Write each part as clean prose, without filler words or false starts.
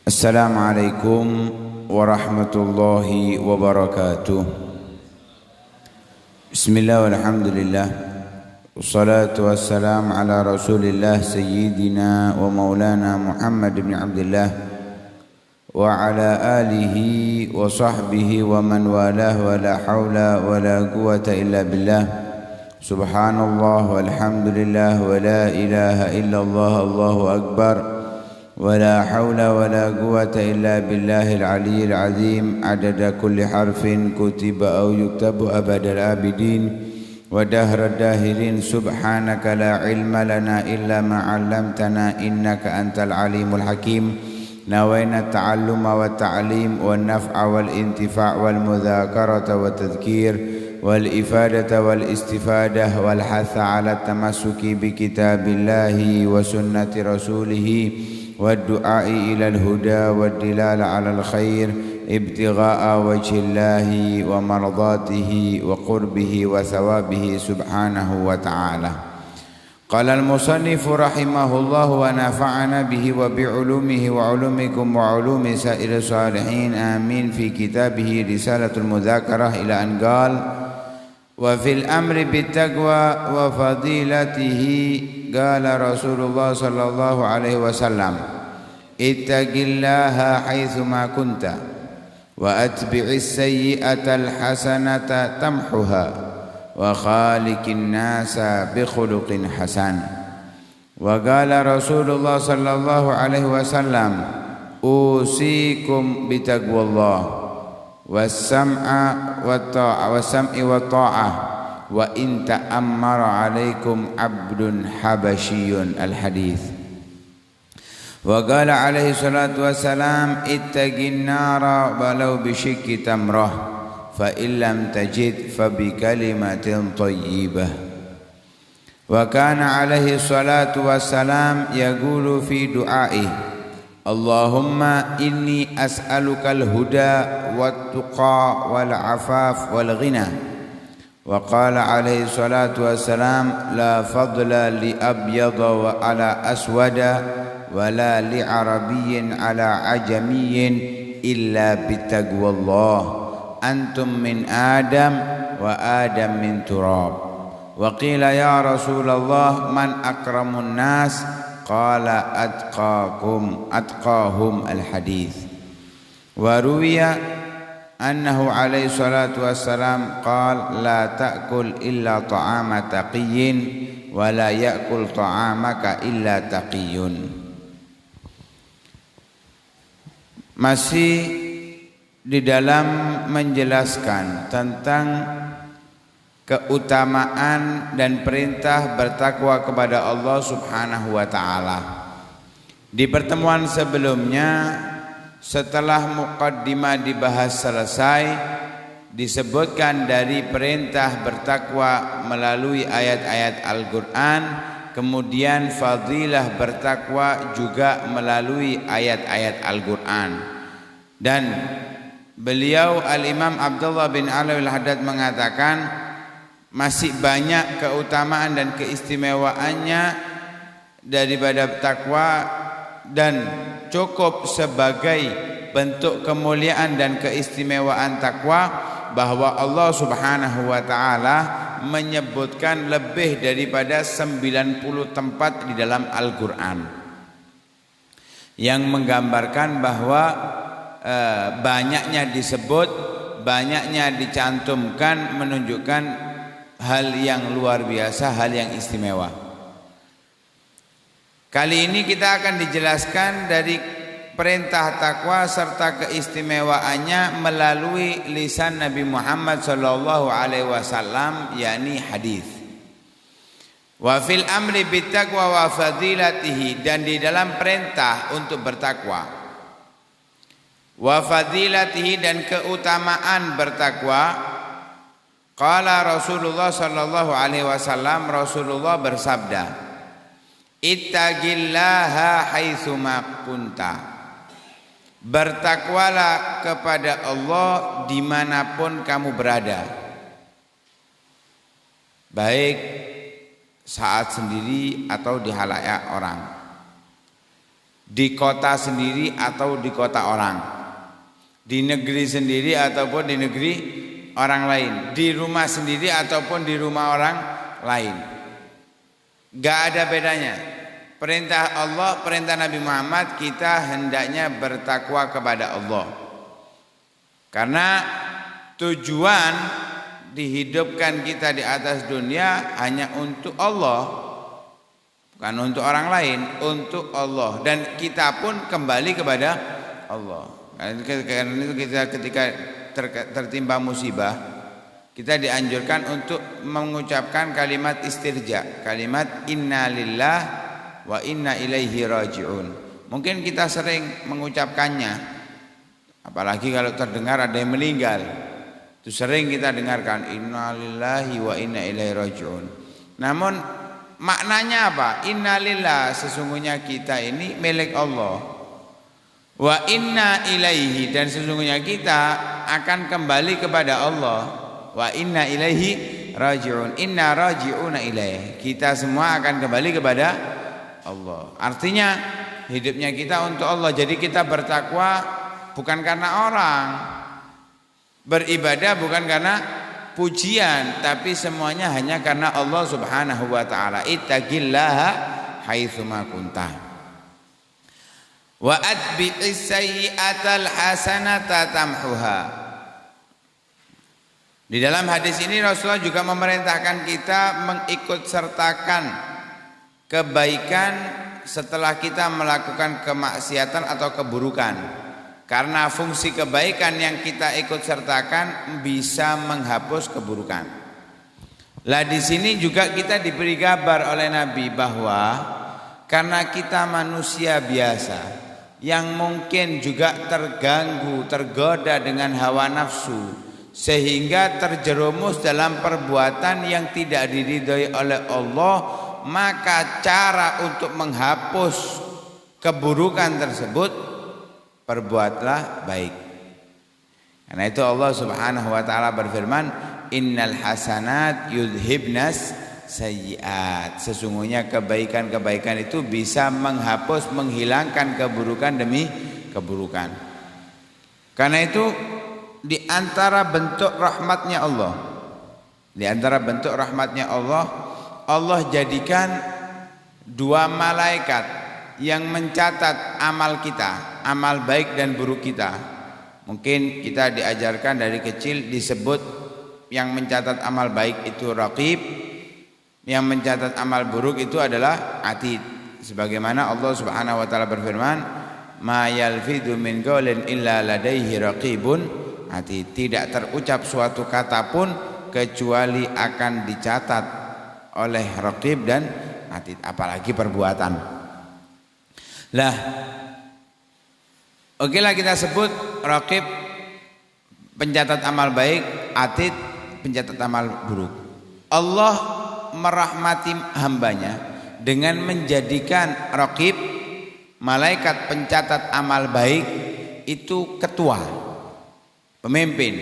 Assalamualaikum warahmatullahi wabarakatuh. Bismillah walhamdulillah. Wassalatu wassalamu ala rasulillah sayyidina wa maulana Muhammad bin Abdullah wa ala alihi wa sahbihi wa man walah wa la hawla wa la quwata illa billah. Subhanallah walhamdulillah wa la ilaha illallah Allahu akbar wa la hawla wa la quwata illa billahil aliyyil azim adada kulli harfin kutiba aw yuktabu abadal abidin wa dahrad dahirin. Subhanaka la ilma lana illa ma 'allamtana innaka antal alimul hakim. Nawayna ta'alluma wa ta'lim wa naf'a wal intifa' wal mudzakarata wa tadhkir wal ifadata wal istifadah wal hatha ala tamassuki bi kitabillahi wa sunnati rasulih wad du'ai ilal huda wad dilala alal khair ibtigha'a wajhillahi wa mardatihi wa qurbihi wa thawabihi subhanahu wa ta'ala. Qala al-musannifu rahimahullahu wa nafa'ana bihi wa bi'ulumihi wa ulumikum wa ulumi sa'ir salihin amin fi kitabihi risalatul mudzakarah ila an qala wa fil amri bittaqwa wa fadilatihi qala Rasulullah sallallahu alaihi wasallam ittaqillaha haitsu ma kunta wa atbi'is sayyi'atal hasanata tamhuha wa khaliqin nasa bi khuluqin hasan. Wa qala Rasulullah sallallahu alaihi wasallam usikum bitaqwallah was-sam'a wat-ta'a was-sam'i wat-ta'ah wa in ta'ammara 'alaikum 'abdun habasyiyun. Al-hadits. Wa qala alaihi salatu wassalam ittaqin nara walau bi shiqqi tamrah fa illam tajid fa bi kalimatin thayyibah. Wa kana alaihi salatu wassalam yaqulu fi du'aihi Allahumma inni as'alukal huda wat tuqa wal afaf wal ghina. Wa qala alaihi salatu wassalam la fadla li abyada wa ala aswada wa la li arabiyyin ala ajamiyyin illa bitaqwallah. Antum min Adam wa Adam min turab. Wa qila ya Rasulullah man akramun nas qala atqahum. Al-hadits. Wa ruwiya annahu alaihi salatu wassalam qala la ta'kul illa ta'ama taqiyyin wa la ya'kul ta'amaka illa taqiyyun. Masih di dalam menjelaskan tentang keutamaan dan perintah bertakwa kepada Allah Subhanahu wa taala. Di pertemuan sebelumnya setelah muqaddimah dibahas selesai, disebutkan dari perintah bertakwa melalui ayat-ayat Al-Qur'an, kemudian fadilah bertakwa juga melalui ayat-ayat Al-Qur'an. Dan beliau Al-Imam Abdullah bin Alwi Al-Haddad mengatakan masih banyak keutamaan dan keistimewaannya daripada takwa dan cukup sebagai bentuk kemuliaan dan keistimewaan takwa bahwa Allah Subhanahu wa taala menyebutkan lebih daripada 90 tempat di dalam Al-Qur'an yang menggambarkan bahwa banyaknya disebut, banyaknya dicantumkan, menunjukkan hal yang luar biasa, hal yang istimewa. Kali ini kita akan dijelaskan dari perintah takwa serta keistimewaannya melalui lisan Nabi Muhammad sallallahu alaihi wasallam, yakni hadis. Wa fil amri bittaqwa wa fadilatihi, dan di dalam perintah untuk bertakwa, wa fadilatihi, dan keutamaan bertakwa, qala Rasulullah sallallahu alaihi wasallam, Rasulullah bersabda, ittaqillaha haitsu ma kunta. Bertakwalah kepada Allah dimanapun kamu berada, baik saat sendiri atau di halayak orang. di kota sendiri atau di kota orang, di negeri sendiri ataupun di negeri orang lain, di rumah sendiri ataupun di rumah orang lain. Gak ada bedanya. Perintah Allah, perintah Nabi Muhammad, kita hendaknya bertakwa kepada Allah. Karena tujuan dihidupkan kita di atas dunia hanya untuk Allah, bukan untuk orang lain, untuk Allah. Dan kita pun kembali kepada Allah. Karena itu kita ketika tertimpa musibah, kita dianjurkan untuk mengucapkan kalimat istirja, kalimat inna lillah wa inna ilaihi raji'un. Mungkin kita sering mengucapkannya, apalagi kalau terdengar ada yang meninggal. Itu sering kita dengarkan inna lillahi wa inna ilaihi raji'un. Namun maknanya apa? Inna lillah, sesungguhnya kita ini milik Allah. Wa inna ilaihi, dan sesungguhnya kita akan kembali kepada Allah. Wa inna ilaihi raji'un, inna raji'una ilaihi, kita semua akan kembali kepada Allah. Artinya hidupnya kita untuk Allah. Jadi kita bertakwa bukan karena orang, beribadah bukan karena pujian, tapi semuanya hanya karena Allah Subhanahu wa taala. Ittaqillaha haitsuma kunta. Wa atbi'is sayyi'atal hasanata tamhuha. Di dalam hadis ini Rasulullah juga memerintahkan kita mengikut sertakan kebaikan setelah kita melakukan kemaksiatan atau keburukan. Karena fungsi kebaikan yang kita ikut sertakan bisa menghapus keburukan. Lah di sini juga kita diberi kabar oleh Nabi bahwa karena kita manusia biasa yang mungkin juga terganggu, tergoda dengan hawa nafsu, sehingga terjerumus dalam perbuatan yang tidak diridhoi oleh Allah, maka cara untuk menghapus keburukan tersebut, perbuatlah baik. Karena itu Allah Subhanahu wa taala berfirman, innal hasanat yudhibnas sayyiat. Sesungguhnya kebaikan-kebaikan itu bisa menghapus, menghilangkan keburukan demi keburukan. Karena itu di antara bentuk rahmatnya Allah, di antara bentuk rahmatnya Allah, Allah jadikan dua malaikat yang mencatat amal kita, amal baik dan buruk kita. Mungkin kita diajarkan dari kecil disebut yang mencatat amal baik itu raqib, yang mencatat amal buruk itu adalah atid. Sebagaimana Allah Subhanahu wa taala berfirman, ma yalfidu min qaulin illa ladaihi raqibun atid. Tidak terucap suatu kata pun kecuali akan dicatat oleh raqib dan atid, apalagi perbuatan. Lah, okelah kita sebut raqib pencatat amal baik, atid pencatat amal buruk. Allah merahmati hambanya dengan menjadikan raqib, malaikat pencatat amal baik, itu ketua, pemimpin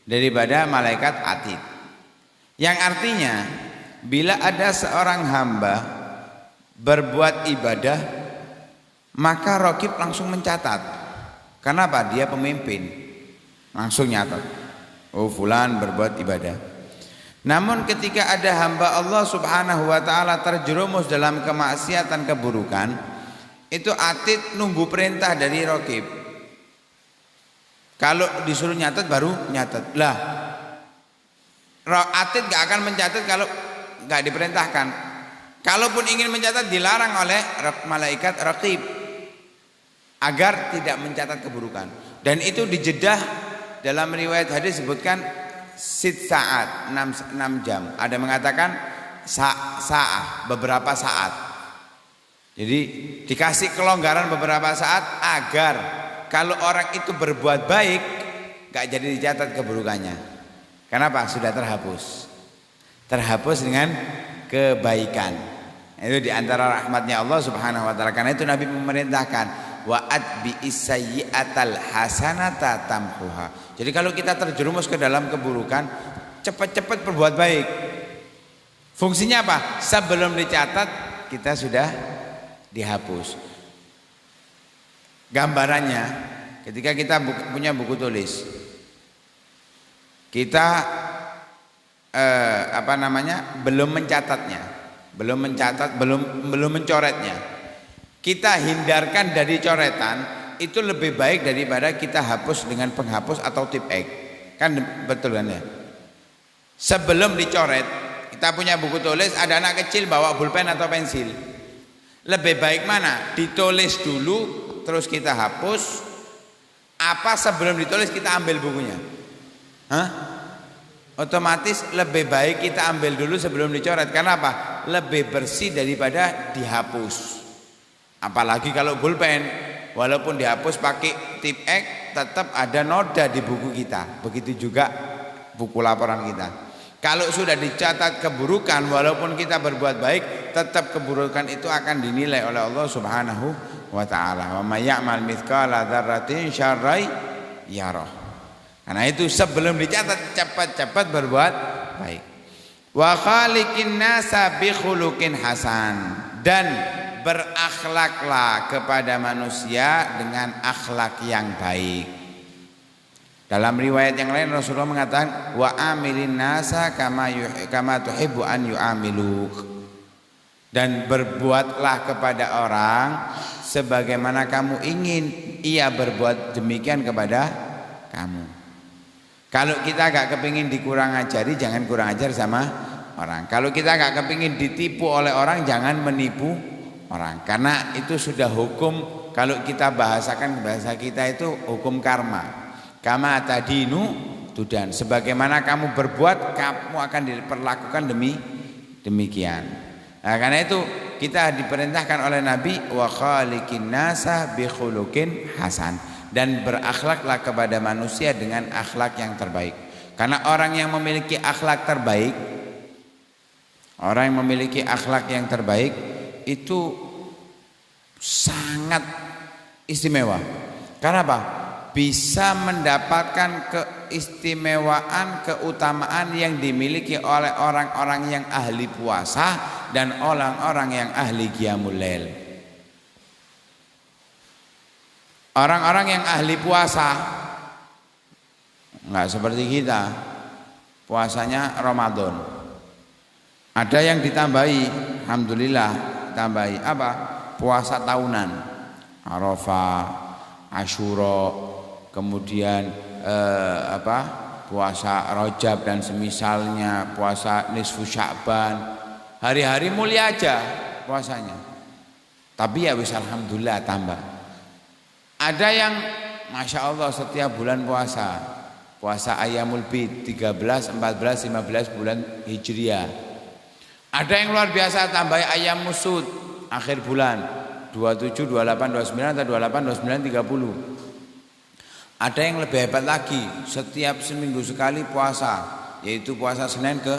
daripada malaikat atid. Yang artinya bila ada seorang hamba berbuat ibadah, maka raqib langsung mencatat. Kenapa? Dia pemimpin, langsung nyatat, oh fulan berbuat ibadah. Namun ketika ada hamba Allah Subhanahu wa taala terjerumus dalam kemaksiatan, keburukan, itu atid nunggu perintah dari raqib. Kalau disuruh nyatat baru nyatat. Lah, atid gak akan mencatat kalau gak diperintahkan. Kalaupun ingin mencatat dilarang oleh malaikat raqib agar tidak mencatat keburukan. Dan itu dijedah dalam riwayat hadis sebutkan sit saat 6 jam. Ada mengatakan sa'ah, beberapa saat. Jadi dikasih kelonggaran beberapa saat agar kalau orang itu berbuat baik gak jadi dicatat keburukannya. Kenapa? Sudah terhapus. Terhapus dengan kebaikan. Itu diantara rahmatnya Allah Subhanahu wa taala. Karena itu Nabi memerintahkan wa atbi'is sayyi'atal hasanata tamhuha. Jadi kalau kita terjerumus ke dalam keburukan, cepat-cepat berbuat baik. Fungsinya apa? Sebelum dicatat kita sudah dihapus. Gambarannya ketika kita punya buku tulis, kita belum mencatatnya, belum mencoretnya. Kita hindarkan dari coretan itu lebih baik daripada kita hapus dengan penghapus atau tip X. Kan betul kan ya? Sebelum dicoret, kita punya buku tulis, ada anak kecil bawa pulpen atau pensil. Lebih baik mana? Ditulis dulu terus kita hapus, apa sebelum ditulis kita ambil bukunya? Hah? Otomatis lebih baik kita ambil dulu sebelum dicoret. Karena apa? Lebih bersih daripada dihapus. Apalagi kalau pulpen, walaupun dihapus pakai tip X, tetap ada noda di buku kita. Begitu juga buku laporan kita. Kalau sudah dicatat keburukan, walaupun kita berbuat baik, tetap keburukan itu akan dinilai oleh Allah Subhanahu wa ta'ala. Wa may ya'mal mithqala dzarratin syarran yarah. Karena itu sebelum dicatat cepat-cepat berbuat baik. Wa khaliqin nasa bi khuluqin hasan, dan berakhlaklah kepada manusia dengan akhlak yang baik. Dalam riwayat yang lain Rasulullah mengatakan wa amilin nasa kama tuhibbu an yu'amiluk, dan berbuatlah kepada orang sebagaimana kamu ingin ia berbuat demikian kepada kamu. Kalau kita gak kepingin dikurang ajari, jangan kurang ajar sama orang. Kalau kita gak kepingin ditipu oleh orang, jangan menipu orang. Karena itu sudah hukum, kalau kita bahasakan bahasa kita itu hukum karma. Kama tadinu tudan, sebagaimana kamu berbuat, kamu akan diperlakukan demikian. Nah, karena itu kita diperintahkan oleh Nabi wa khaliqin nasa bi khuluqin hasan, dan berakhlaklah kepada manusia dengan akhlak yang terbaik. Karena orang yang memiliki akhlak terbaik, orang yang memiliki akhlak yang terbaik itu sangat istimewa. Karena apa? Bisa mendapatkan keistimewaan, keutamaan yang dimiliki oleh orang-orang yang ahli puasa dan orang-orang yang ahli qiyamul lail. Orang-orang yang ahli puasa enggak seperti kita, puasanya Ramadan. Ada yang ditambahi, alhamdulillah, tambahi apa? Puasa tahunan, Arafah, Asyura, kemudian puasa Rajab dan semisalnya, puasa nisfu Sya'ban. Hari-hari mulia aja puasanya. Tapi ya wis alhamdulillah tambah. Ada yang Masya Allah setiap bulan puasa Ayyamul Bid 13, 14, 15 bulan Hijriah. Ada yang luar biasa tambah Ayyam Musud akhir bulan 27, 28, 29 atau 28, 29, 30. Ada yang lebih hebat lagi, setiap seminggu sekali puasa, yaitu puasa Senin ke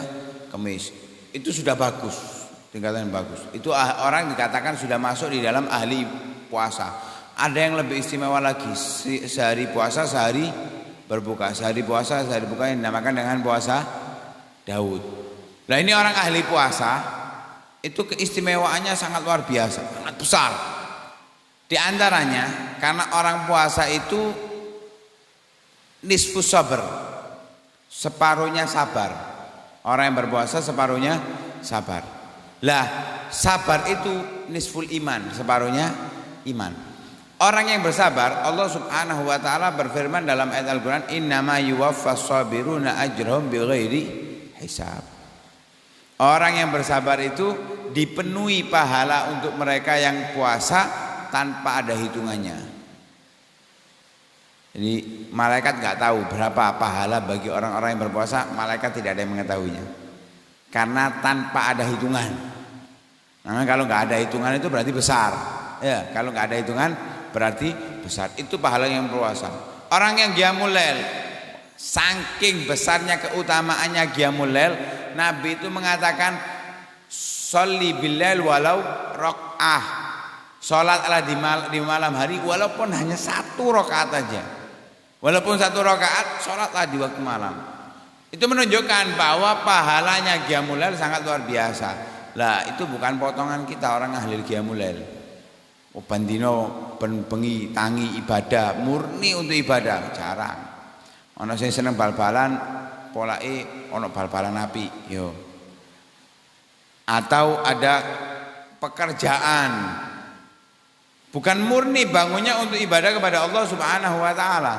Kamis. Itu sudah bagus, tingkatan bagus. Itu orang dikatakan sudah masuk di dalam ahli puasa. Ada yang lebih istimewa lagi, sehari puasa, sehari berbuka. Sehari puasa, sehari buka, yang dinamakan dengan puasa Daud. Nah ini orang ahli puasa, itu keistimewaannya sangat luar biasa, sangat besar. Di antaranya karena orang puasa itu nisfu sabar, separuhnya sabar. Orang yang berpuasa separuhnya sabar. Lah sabar itu nisful iman, separuhnya iman. Orang yang bersabar, Allah Subhanahu wa taala berfirman dalam ayat Al-Qur'an, "Innama yuwaffas sabiruna ajrahum bighairi hisab." Orang yang bersabar itu dipenuhi pahala untuk mereka yang puasa tanpa ada hitungannya. Jadi malaikat nggak tahu berapa pahala bagi orang-orang yang berpuasa, malaikat tidak ada yang mengetahuinya. Karena tanpa ada hitungan. Nah, kalau nggak ada hitungan itu berarti besar. Ya, kalau nggak ada hitungan berarti besar. Itu pahala yang berpuasa. Orang yang qiyamul lail, saking besarnya keutamaannya qiyamul lail, Nabi itu mengatakan sholli billail walau raq'ah. Salatlah di malam hari walaupun hanya 1 rakaat aja. Walaupun 1 rakaat, salatlah di waktu malam. Itu menunjukkan bahwa pahalanya qiyamul lail sangat luar biasa. Lah, itu bukan potongan kita orang ahli qiyamul lail. Bandino bengi tangi ibadah, murni untuk ibadah, jarang. Ana sing seneng bal-balan, polake ana bal-balan apik, yo. Atau ada pekerjaan. Bukan murni bangunnya untuk ibadah kepada Allah Subhanahu wa taala.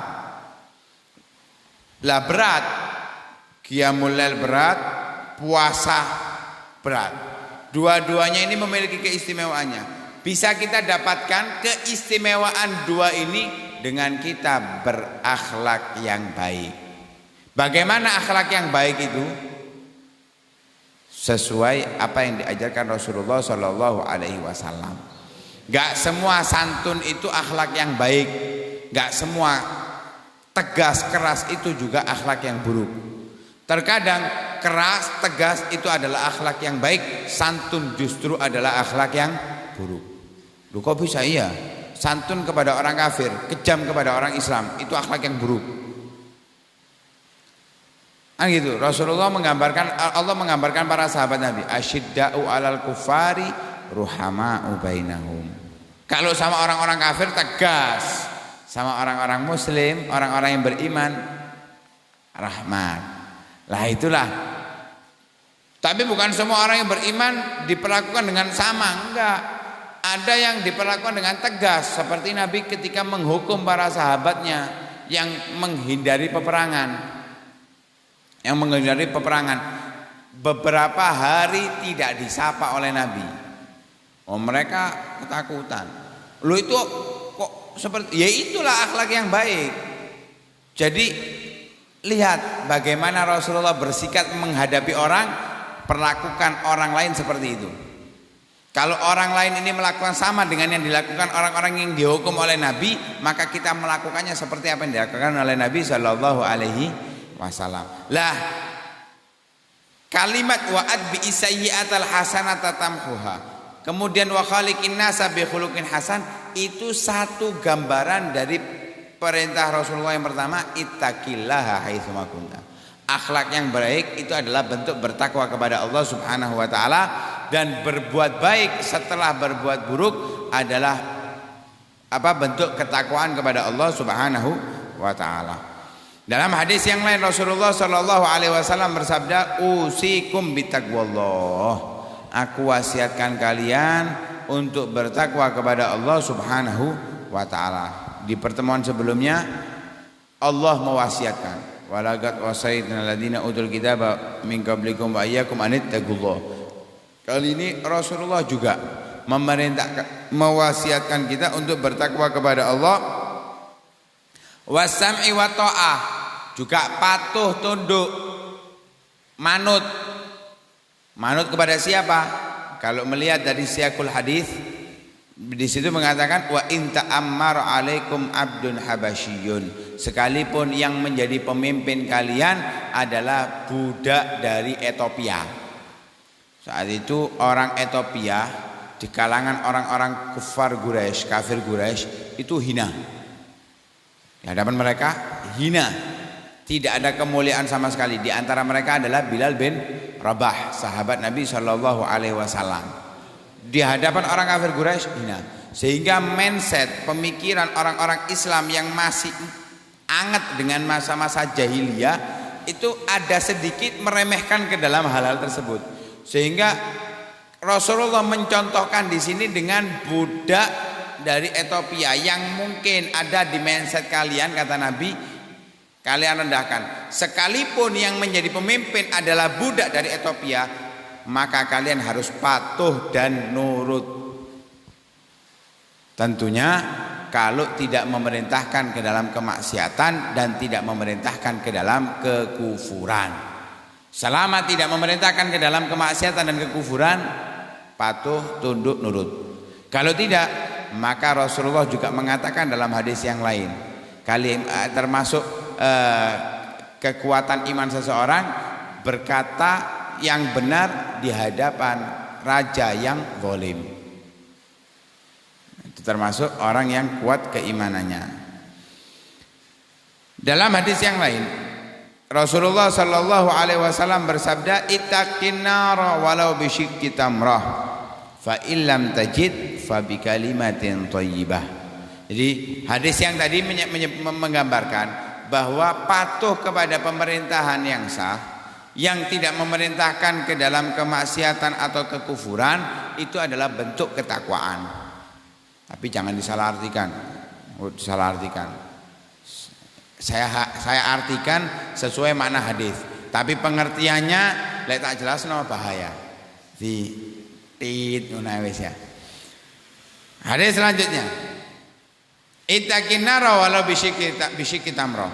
Lah berat. Qiyamul lail berat, puasa berat. Dua-duanya ini memiliki keistimewaannya. Bisa kita dapatkan keistimewaan dua ini dengan kita berakhlak yang baik. Bagaimana akhlak yang baik itu? Sesuai apa yang diajarkan Rasulullah Shallallahu Alaihi Wasallam. Gak semua santun itu akhlak yang baik. Gak semua tegas keras itu juga akhlak yang buruk. Terkadang keras tegas itu adalah akhlak yang baik, santun justru adalah akhlak yang buruk. Loh kok bisa iya? Santun kepada orang kafir, kejam kepada orang Islam, itu akhlak yang buruk. Gitu. Rasulullah menggambarkan, Allah menggambarkan para sahabat Nabi, asyidda'u 'alal kufari ruhama'u bainahum. Kalau sama orang-orang kafir tegas, sama orang-orang muslim, orang-orang yang beriman rahmat. Lah itulah. Tapi bukan semua orang yang beriman diperlakukan dengan sama, enggak. Ada yang diperlakukan dengan tegas, seperti Nabi ketika menghukum para sahabatnya yang menghindari peperangan. Yang menghindari peperangan beberapa hari tidak disapa oleh Nabi. Oh, mereka ketakutan. Lu itu kok seperti, ya itulah akhlak yang baik. Jadi lihat bagaimana Rasulullah bersikap menghadapi orang, perlakukan orang lain seperti itu. Kalau orang lain ini melakukan sama dengan yang dilakukan orang-orang yang dihukum oleh Nabi, maka kita melakukannya seperti apa yang dilakukan oleh Nabi Shallallahu Alaihi Wasallam. Lah, kalimat wa'ad bi isayyi'atal hasanata tamhuha, kemudian wa khaliqin nasa bi khuluqin hasan, itu satu gambaran dari perintah Rasulullah yang pertama, ittaqillaha haitsu ma kunta. Akhlak yang baik itu adalah bentuk bertakwa kepada Allah Subhanahu wa taala, dan berbuat baik setelah berbuat buruk adalah apa? Bentuk ketakwaan kepada Allah Subhanahu wa taala. Dalam hadis yang lain Rasulullah Shallallahu Alaihi Wasallam bersabda, usikum bitaqwallah. Aku wasiatkan kalian untuk bertakwa kepada Allah Subhanahu wa taala. Di pertemuan sebelumnya Allah mewasiatkan, walaqad wasaitna alladziina utul kitaba min qablikum wa iyyakum an ittaqullah. Kali ini Rasulullah juga memerintahkan, mewasiatkan kita untuk bertakwa kepada Allah, wasam'i wa ta'ah, juga patuh tunduk, manut. Manut kepada siapa? Kalau melihat dari siyaqul hadis, di situ mengatakan wa in ta'ammar 'alaikum 'abdun habasyiyun, sekalipun yang menjadi pemimpin kalian adalah budak dari Ethiopia. Saat itu orang Ethiopia di kalangan orang-orang kufar Quraisy, kafir Quraisy itu hina. Di hadapan mereka hina. Tidak ada kemuliaan sama sekali. Di antara mereka adalah Bilal bin Rabah, sahabat Nabi Shallallahu Alaihi Wasallam. Di hadapan orang kafir Quraisy hina. Sehingga mindset, pemikiran orang-orang Islam yang masih anget dengan masa-masa jahiliyah itu ada sedikit meremehkan ke dalam hal-hal tersebut. Sehingga Rasulullah mencontohkan di sini dengan budak dari Ethiopia yang mungkin ada di mindset kalian, kata Nabi, kalian rendahkan. Sekalipun yang menjadi pemimpin adalah budak dari Ethiopia, maka kalian harus patuh dan nurut. Tentunya kalau tidak memerintahkan ke dalam kemaksiatan dan tidak memerintahkan ke dalam kekufuran. Selama tidak memerintahkan ke dalam kemaksiatan dan kekufuran, patuh, tunduk, nurut. Kalau tidak, maka Rasulullah juga mengatakan dalam hadis yang lain, termasuk kekuatan iman seseorang berkata yang benar di hadapan raja yang zalim. Itu termasuk orang yang kuat keimanannya. Dalam hadis yang lain Rasulullah Shallallahu Alaihi Wasallam bersabda, ittaqin nar walau bisyikki tamrah, fa illam tajid fa bi kalimatin thayyibah. Jadi hadis yang tadi menggambarkan bahwa patuh kepada pemerintahan yang sah, yang tidak memerintahkan ke dalam kemaksiatan atau kekufuran, itu adalah bentuk ketakwaan. Tapi jangan disalahartikan. Saya artikan sesuai makna hadis. Tapi pengertiannya lek tak jelas no bahaya. Di tit ngono wis ya. Hadis selanjutnya. Ittaqin nara walau bisyikki tamrah.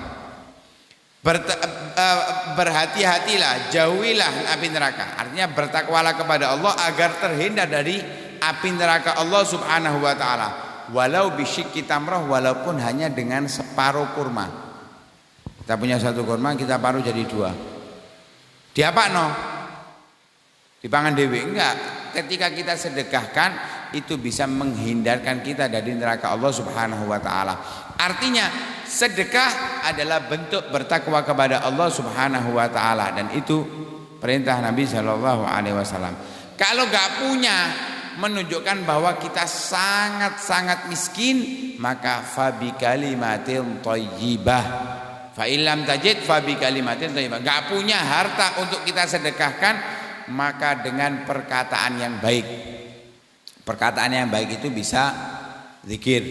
Berhati-hatilah, jauhilah api neraka. Artinya bertakwalah kepada Allah agar terhindar dari api neraka Allah Subhanahu wa taala. Walau bisyikki tamrah, walaupun hanya dengan separuh kurma. Kita punya satu kurma, kita paruh jadi 2. Diapakno? Dipangan dewe? Enggak. Ketika kita sedekahkan, itu bisa menghindarkan kita dari neraka Allah Subhanahu wa taala. Artinya sedekah adalah bentuk bertakwa kepada Allah Subhanahu wa taala, dan itu perintah Nabi sallallahu alaihi wasallam. Kalau enggak punya, menunjukkan bahwa kita sangat-sangat miskin, maka fabi kalimatin thayyibah. Fa illam tajid fabi kalimatin thayyibah. Enggak punya harta untuk kita sedekahkan, maka dengan perkataan yang baik. Perkataan yang baik itu bisa zikir.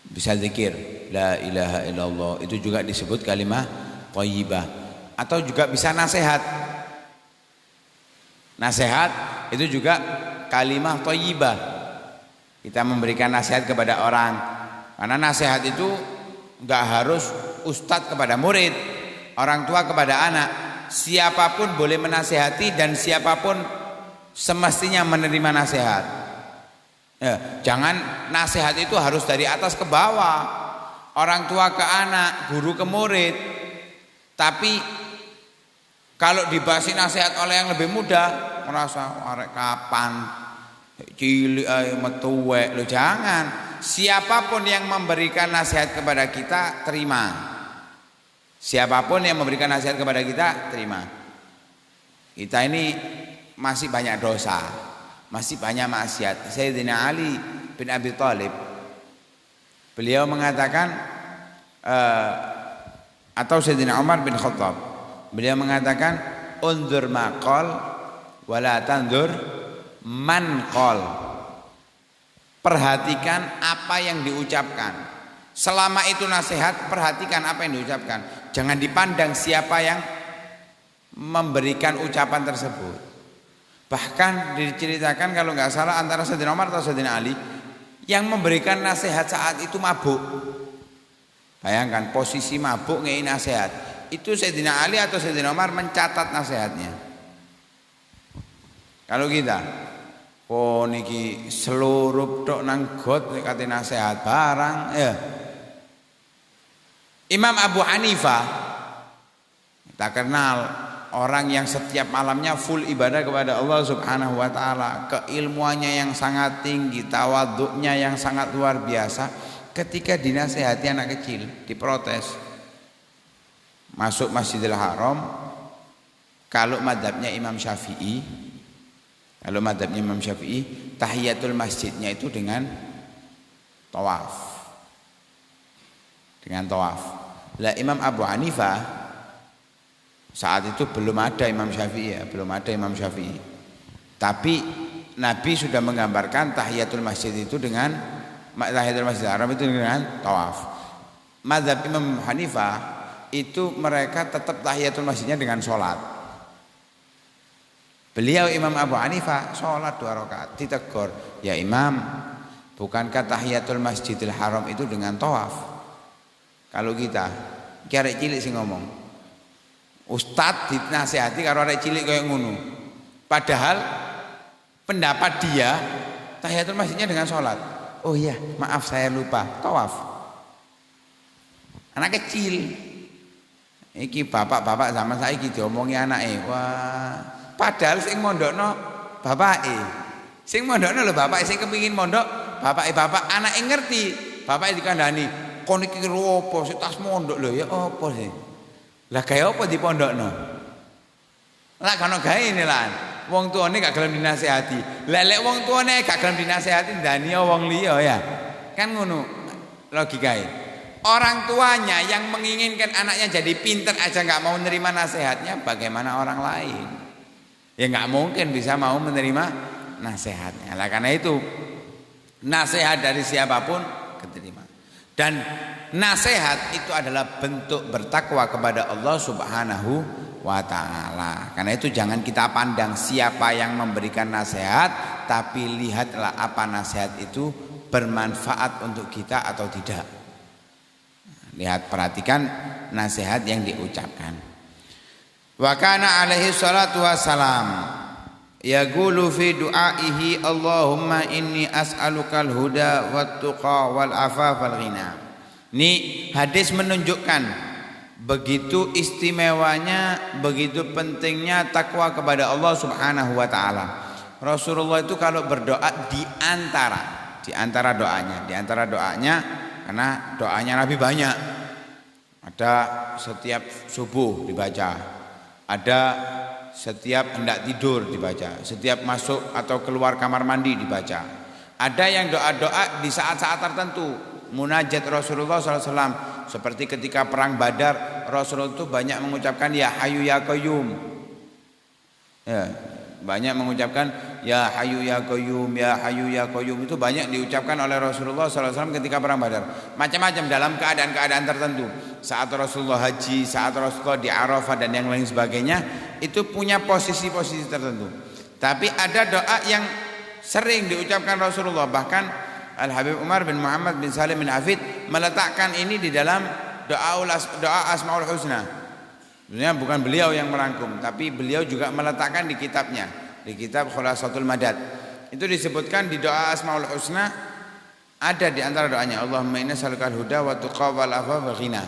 Bisa zikir la ilaha illallah, itu juga disebut kalimah thayyibah. Atau juga bisa nasihat. Nasihat itu juga kalimah thayyibah. Kita memberikan nasihat kepada orang. Karena nasihat itu enggak harus ustadz kepada murid, orang tua kepada anak. Siapapun boleh menasihati dan siapapun semestinya menerima nasihat. Jangan nasihat itu harus dari atas ke bawah, orang tua ke anak, guru ke murid. Tapi kalau dibahasi nasihat oleh yang lebih muda, merasa arek kapan cilik ae metu wek. Lo jangan. Siapapun yang memberikan nasihat kepada kita, terima. Siapapun yang memberikan nasihat kepada kita, terima. Kita ini masih banyak dosa, masih banyak maksiat. Sayyidina Ali bin Abi Thalib, beliau mengatakan, atau Sayyidina Umar bin Khattab, beliau mengatakan, undur maqal wala tandur man qal. Perhatikan apa yang diucapkan. Selama itu nasihat, perhatikan apa yang diucapkan. Jangan dipandang siapa yang memberikan ucapan tersebut. Bahkan diceritakan kalau nggak salah antara Sayyidina Umar atau Sayyidina Ali, yang memberikan nasihat saat itu mabuk. Bayangkan posisi mabuk ngei nasihat. Itu Sayyidina Ali atau Sayyidina Umar mencatat nasihatnya. Kalau kita, oh niki seluruh tok nang got kate nasihat barang ya. Imam Abu Hanifah, kita kenal orang yang setiap malamnya full ibadah kepada Allah Subhanahu wa taala, keilmuannya yang sangat tinggi, tawaduknya yang sangat luar biasa. Ketika dinasehati anak kecil, diprotes. Masuk Masjidil Haram, kalau madhabnya Imam Syafi'i, tahiyatul masjidnya itu dengan tawaf. Dengan tawaf. Lah Imam Abu Hanifah saat itu belum ada Imam Syafi'i ya, belum ada Imam Syafi'i. Tapi Nabi sudah menggambarkan tahiyatul masjid itu dengan tahiyatul masjidil haram itu dengan tawaf. Mazhab Imam Hanifah itu mereka tetap tahiyatul masjidnya dengan sholat. Beliau Imam Abu Hanifah sholat 2 rakaat, ditegur, ya Imam, bukankah tahiyatul masjidil haram itu dengan tawaf? Kalau kita arek cilik sing ngomong, ustad dinasihati karo arek cilik kaya ngono. Padahal pendapat dia tahiyatul masjidnya dengan sholat. Oh iya, maaf saya lupa, tawaf. Anak kecil. Iki bapak-bapak zaman saiki diomongi anake. Wah, padahal sing mondokno bapake. Sing mondokno lho bapake, sing kepengin mondok bapake, bapak anake ngerti. Bapake dikandani, "Kon iki opo sik tas mondok lho ya opo sih?" Lah gawe opo di pondokno? Lah kono gawe ini lan. wong tuane gak gelem dinasehati. Lek wong tuane gak gelem dinasehati ndani wong liya ya. Kan ngono logikae. Orang tuanya yang menginginkan anaknya jadi pinter aja nggak mau menerima nasihatnya, bagaimana orang lain? Ya nggak mungkin bisa mau menerima nasihatnya. Lah karena itu nasihat dari siapapun keterima. Dan nasihat itu adalah bentuk bertakwa kepada Allah Subhanahu wa ta'ala. Karena itu jangan kita pandang siapa yang memberikan nasihat, tapi lihatlah apa nasihat itu bermanfaat untuk kita atau tidak. Lihat, perhatikan nasihat yang diucapkan. Wa kana alaihi salatu wassalam yaqulu fi du'aihi Allahumma inni as'alukal huda wat tuqa wal afaf wal ghina. Ini hadis menunjukkan begitu istimewanya, begitu pentingnya takwa kepada Allah Subhanahu wa taala. Rasulullah itu kalau berdoa di antara doanya karena doanya Nabi banyak. Ada setiap subuh dibaca, ada setiap hendak tidur dibaca, setiap masuk atau keluar kamar mandi dibaca. Ada yang doa-doa di saat-saat tertentu, munajat Rasulullah SAW. Seperti ketika perang Badar, Rasulullah itu banyak mengucapkan ya Hayyu ya Qayyum. Ya, banyak mengucapkan ya Hayyu ya Qayyum, ya Hayyu ya Qayyum, itu banyak diucapkan oleh Rasulullah SAW ketika perang Badar. Macam-macam dalam keadaan-keadaan tertentu. Saat Rasulullah haji, saat Rasulullah di Arafah dan yang lain sebagainya, itu punya posisi-posisi tertentu. Tapi ada doa yang sering diucapkan Rasulullah. Bahkan Al-Habib Umar bin Muhammad bin Salim bin Hafid meletakkan ini di dalam doa Asmaul Husna. Sebenarnya bukan beliau yang merangkum, tapi beliau juga meletakkan di kitabnya, di kitab Khulasatul Madad. Itu disebutkan di doa Asmaul Husna, ada di antara doanya Allahumma inna nas'alukal huda wa tuqa wal afaf wal ghina.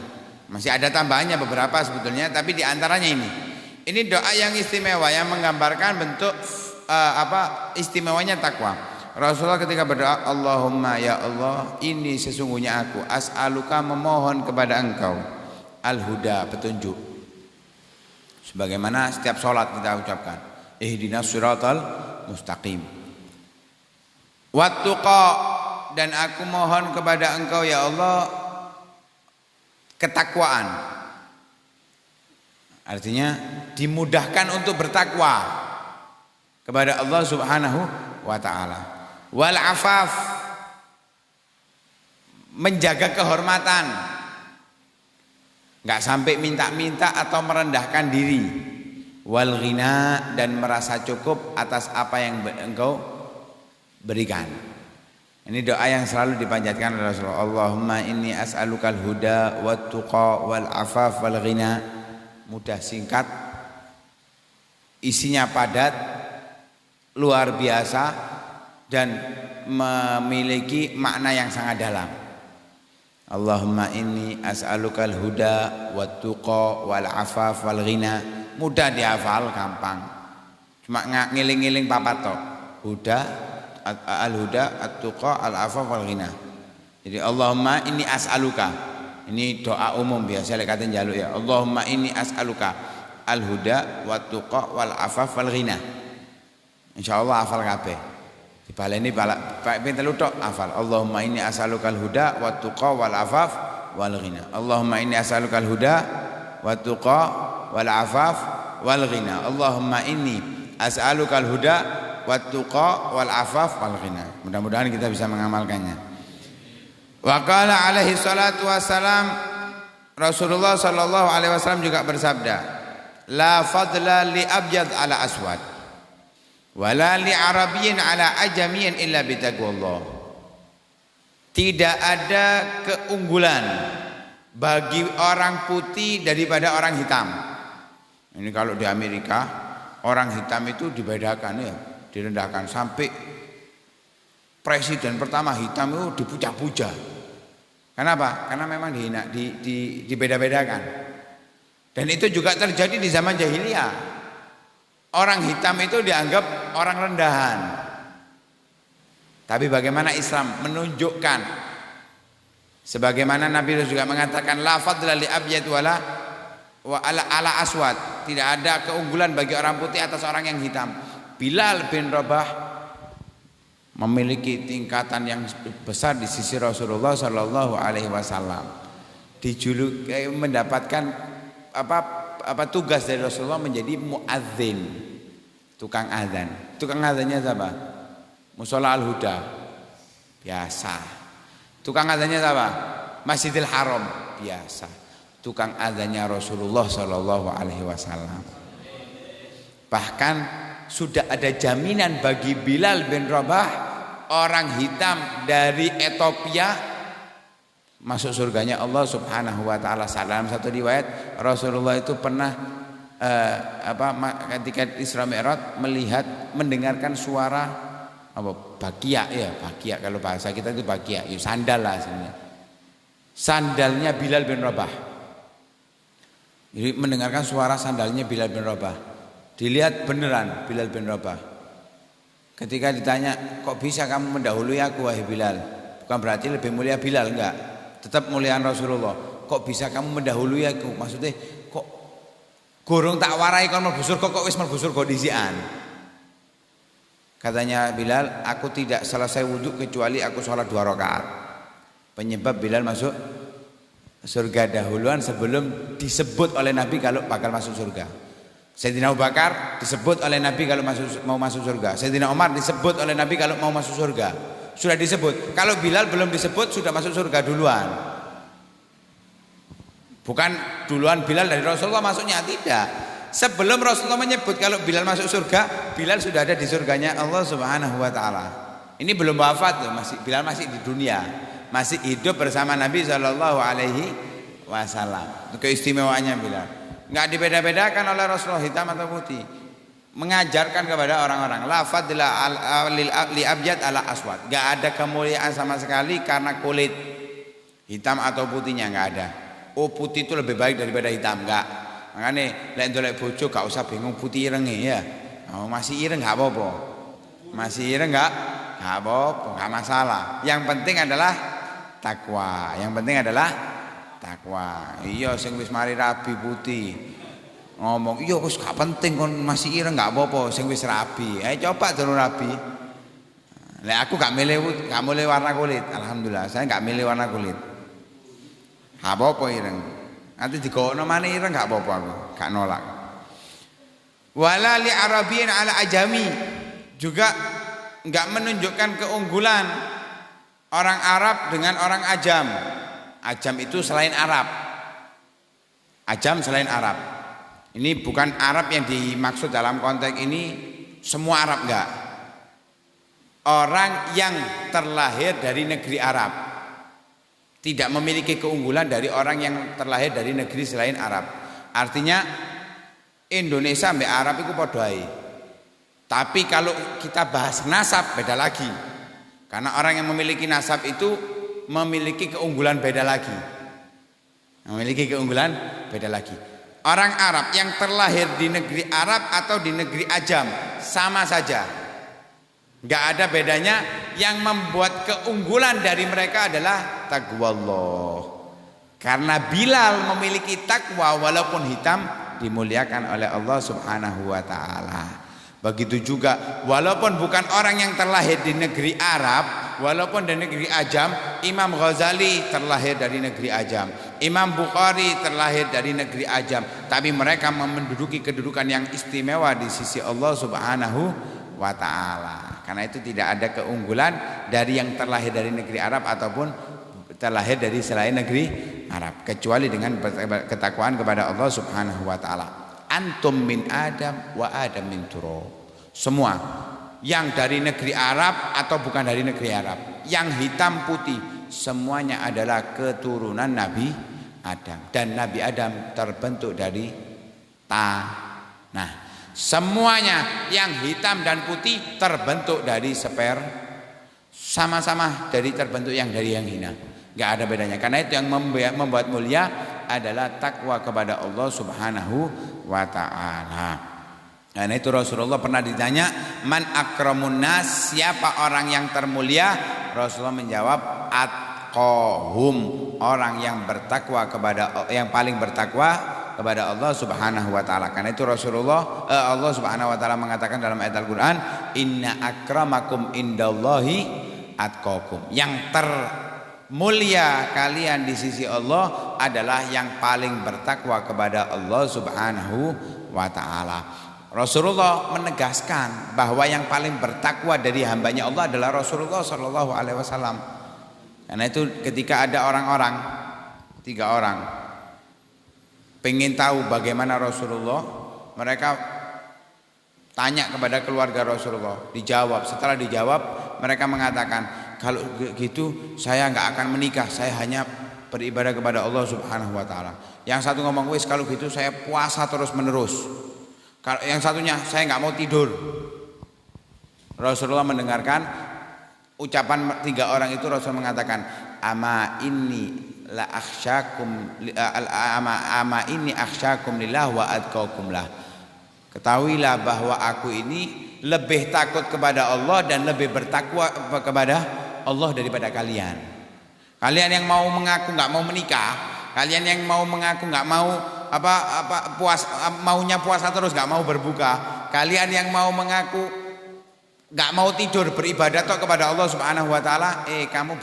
Masih ada tambahannya beberapa sebetulnya, tapi di antaranya ini. Ini doa yang istimewa yang menggambarkan bentuk istimewanya takwa. Rasulullah ketika berdoa, Allahumma ya Allah, ini sesungguhnya aku as'aluka memohon kepada engkau al-huda, petunjuk. Sebagaimana setiap sholat kita ucapkan, ihdinas siratal mustaqim. Wattuqa, dan aku mohon kepada engkau ya Allah ketakwaan. Artinya dimudahkan untuk bertakwa kepada Allah Subhanahu wa ta'ala. Wal afaf, menjaga kehormatan, nggak sampai minta-minta atau merendahkan diri. Wal ghina, dan merasa cukup atas apa yang engkau berikan. Ini doa yang selalu dipanjatkan oleh Rasulullah. Allahumma inni as'alukal huda wat tuqa wal afaf wal ghina. Mudah, singkat, isinya padat, luar biasa, dan memiliki makna yang sangat dalam. Allahumma inni as'alukal huda wat tuqa wal afaf wal ghina. Mudah dihafal, gampang. Cuma ngiling-ngiling papat tok. Huda, al-huda, at-tuqa, al-afaf wal ghina. Jadi Allahumma inni as'aluka. Ini doa umum biasa lek kate njaluk ya. Allahumma inni as'aluka al-huda wat-tuqa wal afaf wal ghina. Insyaallah hafal kabeh. Dibaleni ping telu tok hafal. Allahumma inni as'alukal huda wat-tuqa wal afaf wal ghina. Allahumma inni as'alukal huda wat-tuqa wal afaf wal ghina. Allahumma inni as'alukal huda wat-tuqa wal afaf wal ghina. Mudah-mudahan kita bisa mengamalkannya. Wa qala alaihi salatu wassalam, Rasulullah sallallahu alaihi wasallam juga bersabda, la fadla li abyad ala aswad wala li arabiyyin ala ajamiyyin illa bitaqwallah. Tidak ada keunggulan bagi orang putih daripada orang hitam. Ini kalau di Amerika orang hitam itu dibedakan ya, direndahkan, sampai presiden pertama hitam itu dipuja-puja. Kenapa? Karena memang dibeda-bedakan. Dan itu juga terjadi di zaman jahiliyah. Orang hitam itu dianggap orang rendahan. Tapi bagaimana Islam menunjukkan, sebagaimana Nabi juga mengatakan la fadla li abyad wala wa ala aswad, tidak ada keunggulan bagi orang putih atas orang yang hitam. Bilal bin Rabah memiliki tingkatan yang besar di sisi Rasulullah Shallallahu Alaihi Wasallam. Dijuluki mendapatkan tugas dari Rasulullah menjadi muadzin, tukang azan. Tukang azannya siapa? Musola Al-Huda biasa. Tukang azannya siapa? Masjidil Haram biasa. Tukang azannya Rasulullah Shallallahu Alaihi Wasallam. Bahkan sudah ada jaminan bagi Bilal bin Rabah, orang hitam dari Ethiopia, masuk surganya Allah Subhanahu wa taala. Dalam satu riwayat Rasulullah itu pernah ketika Isra Mi'raj mendengarkan suara bakia, ya bakia kalau bahasa kita itu bakia, ya sandal lah sebenarnya. Sandalnya Bilal bin Rabah. Jadi mendengarkan suara sandalnya Bilal bin Rabah. Dilihat beneran Bilal bin Rabah. Ketika ditanya, kok bisa kamu mendahului aku wahai Bilal? Bukan berarti lebih mulia Bilal, enggak. Tetap muliaan Rasulullah. Kok bisa kamu mendahului aku? Maksudnya kok gorong tak warai kon mlebu surga kok wis mlebu surga disian. Katanya Bilal, aku tidak selesai wudhu kecuali aku sholat 2 rakaat. Penyebab Bilal masuk surga dahuluan sebelum disebut oleh Nabi kalau bakal masuk surga. Sayyidina Abu Bakar disebut oleh Nabi kalau mau masuk surga. Sayyidina Umar disebut oleh Nabi kalau mau masuk surga. Sudah disebut. Kalau Bilal belum disebut sudah masuk surga duluan. Bukan duluan Bilal dari Rasulullah masuknya, tidak. Sebelum Rasulullah menyebut kalau Bilal masuk surga, Bilal sudah ada di surganya Allah Subhanahu wa taala. Ini belum wafat loh, Bilal masih di dunia. Masih hidup bersama Nabi sallallahu alaihi wasallam. Keistimewaannya Bilal. Enggak dibeda-bedakan oleh Rasulullah hitam atau putih. Mengajarkan kepada orang-orang la fadla li abyad ala aswad. Enggak ada kemuliaan sama sekali karena kulit hitam atau putihnya, enggak ada. Oh putih itu lebih baik daripada hitam, enggak. Makanya lek ndolek bojo gak usah bingung putih ireng ya. Oh, masih ireng enggak apa-apa. Masih ireng enggak apa-apa, enggak masalah. Yang penting adalah takwa. Yang penting adalah takwa. Iya sing wis mari rabi putih ngomong iya wis gak penting kon masih ireng gak apa-apa sing wis rabi. Coba durung rabi. Lek aku gak milih warna kulit. Alhamdulillah saya gak milih warna kulit. Gak apa-apa ireng. Nanti digokno maneh ireng gak apa-apa aku, gak nolak. Wala li arabiyyin ala ajami, juga enggak menunjukkan keunggulan orang Arab dengan orang Ajam. Ajam itu selain Arab. Ajam selain Arab. Ini bukan Arab yang dimaksud dalam konteks ini semua Arab, enggak. Orang yang terlahir dari negeri Arab tidak memiliki keunggulan dari orang yang terlahir dari negeri selain Arab. Artinya Indonesia sampai Arab itu padha ae. Tapi kalau kita bahas nasab beda lagi. Karena orang yang memiliki nasab itu memiliki keunggulan beda lagi. Memiliki keunggulan beda lagi. Orang Arab yang terlahir di negeri Arab atau di negeri Ajam sama saja. Enggak ada bedanya. Yang membuat keunggulan dari mereka adalah taqwallah. Karena Bilal memiliki takwa walaupun hitam dimuliakan oleh Allah Subhanahu wa taala. Begitu juga walaupun bukan orang yang terlahir di negeri Arab, walaupun di negeri Ajam, Imam Ghazali terlahir dari negeri Ajam, Imam Bukhari terlahir dari negeri Ajam, tapi mereka menduduki kedudukan yang istimewa di sisi Allah Subhanahu wa taala. Karena itu tidak ada keunggulan dari yang terlahir dari negeri Arab ataupun terlahir dari selain negeri Arab, kecuali dengan ketakwaan kepada Allah Subhanahu wa taala. Antum min Adam wa Adam min turab. Semua yang dari negeri Arab atau bukan dari negeri Arab, yang hitam putih, semuanya adalah keturunan Nabi Adam. Dan Nabi Adam terbentuk dari tanah. Semuanya yang hitam dan putih terbentuk dari sama-sama dari terbentuk yang dari yang hina. Enggak ada bedanya. Karena itu yang membuat mulia adalah takwa kepada Allah Subhanahu wa taala. Karena itu Rasulullah pernah ditanya, "Man akramun nas?" Siapa orang yang termulia? Rasulullah menjawab, "Atqahum." Orang yang bertakwa kepada yang paling bertakwa kepada Allah Subhanahu wa taala. Karena itu Allah Subhanahu wa taala mengatakan dalam ayat Al-Qur'an, "Inna akramakum indallahi atqakum." Yang termulia kalian di sisi Allah adalah yang paling bertakwa kepada Allah Subhanahu wa taala. Rasulullah menegaskan bahwa yang paling bertakwa dari hambanya Allah adalah Rasulullah Shallallahu Alaihi Wasallam. Karena itu ketika ada orang-orang 3 orang pengen tahu bagaimana Rasulullah, mereka tanya kepada keluarga Rasulullah, dijawab. Setelah dijawab, mereka mengatakan, kalau gitu saya nggak akan menikah, saya hanya beribadah kepada Allah Subhanahu Wa Taala. Yang satu ngomong, wis kalau gitu saya puasa terus menerus. Kalau yang satunya, saya nggak mau tidur. Rasulullah mendengarkan ucapan 3 orang itu, Rasul mengatakan, ama inni akhsyakum lillah wa atqakum lah. Ketahuilah bahwa aku ini lebih takut kepada Allah dan lebih bertakwa kepada Allah daripada kalian. Kalian yang mau mengaku nggak mau menikah, kalian yang mau mengaku nggak mau maunya puasa terus nggak mau berbuka, kalian yang mau mengaku nggak mau tidur beribadah toh kepada Allah Subhanahu Wa Taala, kamu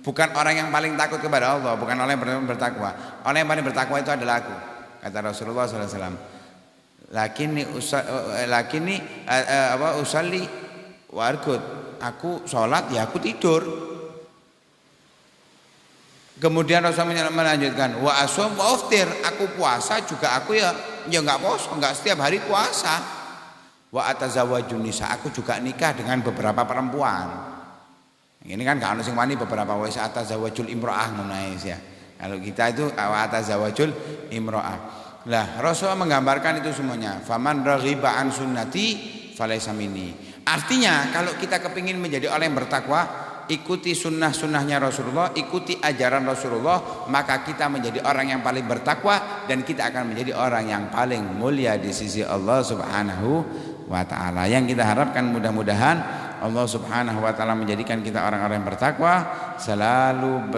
bukan orang yang paling takut kepada Allah, bukan orang yang paling bertakwa. Orang yang paling bertakwa itu adalah aku, kata Rasulullah SAW. Lakini usalli wa arqud. Aku sholat ya aku tidur. Kemudian Rasulullah melanjutkan, wa asum wa uftir, aku puasa juga aku ya enggak puasa, enggak setiap hari puasa. Wa atazawwajun nisa, aku juga nikah dengan beberapa perempuan. Ini kan kalau sing wani beberapa wis atazawwajul imro'ah ngono ya. Kalau kita itu wa atazawwajul imro'ah. Lah Rasulullah menggambarkan itu semuanya. Faman raghiba an sunnati falaysa minni. Artinya kalau kita kepingin menjadi orang yang bertakwa, ikuti sunnah-sunnahnya Rasulullah, ikuti ajaran Rasulullah, maka kita menjadi orang yang paling bertakwa dan kita akan menjadi orang yang paling mulia di sisi Allah Subhanahu wa Ta'ala. Yang kita harapkan mudah-mudahan Allah Subhanahu wa Ta'ala menjadikan kita orang-orang yang bertakwa, selalu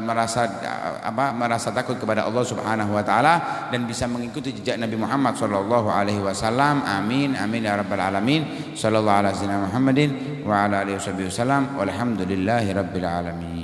merasa takut kepada Allah Subhanahu wa Ta'ala dan bisa mengikuti jejak Nabi Muhammad sallallahu alaihi wasallam. Amin amin ya rabbal alamin. Sallallahu alaihi wasallam Muhammadin wa ala alihi wasallam. Walhamdulillahi rabbil alamin.